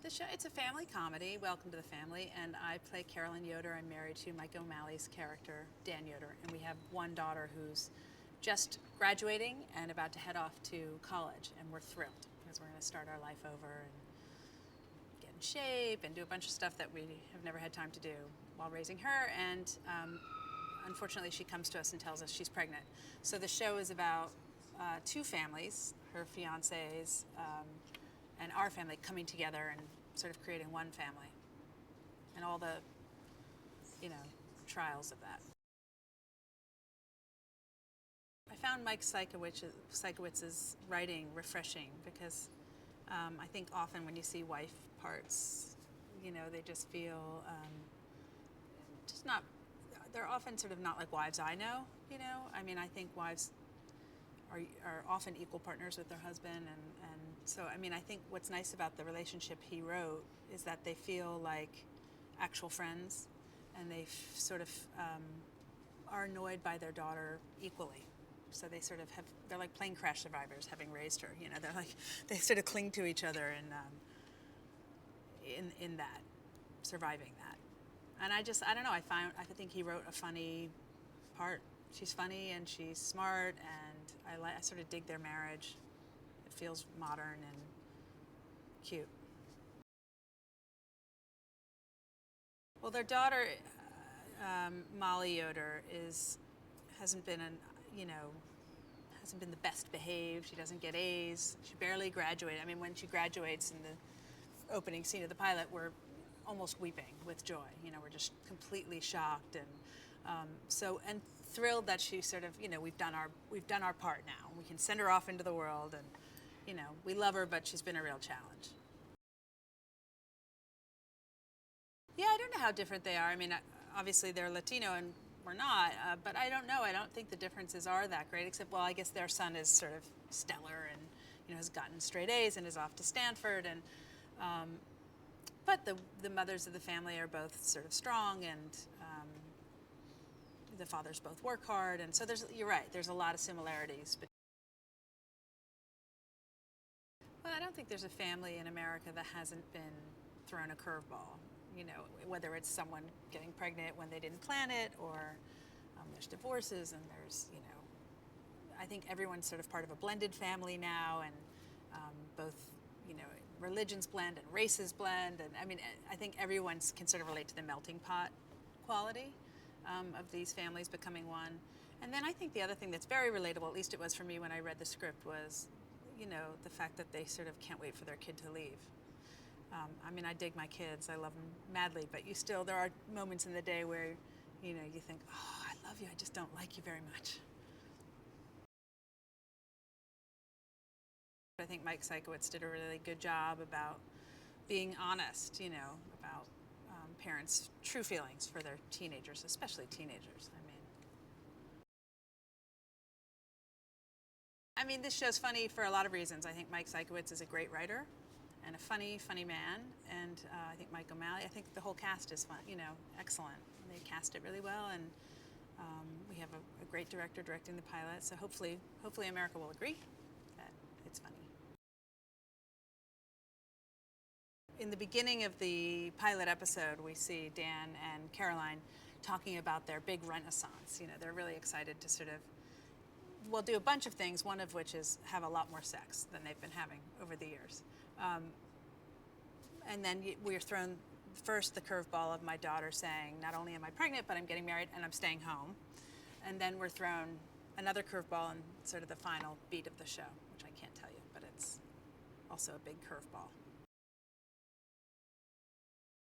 The show, it's a family comedy, Welcome to the Family, and I play Carolyn Yoder. I'm married to Mike O'Malley's character, Dan Yoder, and we have one daughter who's just graduating and about to head off to college, and we're thrilled because we're going to start our life over and get in shape and do a bunch of stuff that we have never had time to do while raising her, and unfortunately she comes to us and tells us she's pregnant. So the show is about two families, her fiancés, and our family coming together and sort of creating one family, and all the, trials of that. I found Mike Siekowitz's writing refreshing because I think often when you see wife parts, they just feel just not, they're often sort of not like wives I know, I mean, I think wives are often equal partners with their husband, and so, I mean, I think what's nice about the relationship he wrote is that they feel like actual friends, and they sort of are annoyed by their daughter equally. So they sort of they're like plane crash survivors having raised her, they're like, they sort of cling to each other and in that, surviving that. And I don't know, I think he wrote a funny part. She's funny and she's smart, and I sort of dig their marriage. It feels modern and cute. Well, their daughter, Molly Yoder, hasn't been the best behaved. She doesn't get A's. She barely graduated. I mean, when she graduates in the opening scene of the pilot, we're almost weeping with joy. We're just completely shocked and thrilled that she sort of, we've done our part now. We can send her off into the world, and we love her, but she's been a real challenge. Yeah, I don't know how different they are. I mean, obviously they're Latino and we're not, but I don't know. I don't think the differences are that great, except, well, I guess their son is sort of stellar and, has gotten straight A's and is off to Stanford. And but the mothers of the family are both sort of strong, and the fathers both work hard. And so you're right, there's a lot of similarities. Well, I don't think there's a family in America that hasn't been thrown a curveball. Whether it's someone getting pregnant when they didn't plan it, or there's divorces, and there's, I think everyone's sort of part of a blended family now, and both, religions blend and races blend, and I mean, I think everyone can sort of relate to the melting pot quality of these families becoming one. And then I think the other thing that's very relatable, at least it was for me when I read the script, was, the fact that they sort of can't wait for their kid to leave. I mean, I dig my kids, I love them madly, but there are moments in the day where, you think, oh, I love you, I just don't like you very much. I think Mike Sienkowitz did a really good job about being honest, about parents' true feelings for their teenagers, especially teenagers. I mean, this show's funny for a lot of reasons. I think Mike Sienkowitz is a great writer and a funny man, and I think Mike O'Malley, I think the whole cast is fun, excellent. They cast it really well, and we have a great director directing the pilot, so hopefully America will agree that it's funny. In the beginning of the pilot episode, we see Dan and Caroline talking about their big renaissance. They're really excited to sort of, well, do a bunch of things, one of which is have a lot more sex than they've been having over the years. And then we're thrown first the curveball of my daughter saying, not only am I pregnant, but I'm getting married and I'm staying home. And then we're thrown another curveball in sort of the final beat of the show, which I can't tell you, but it's also a big curveball.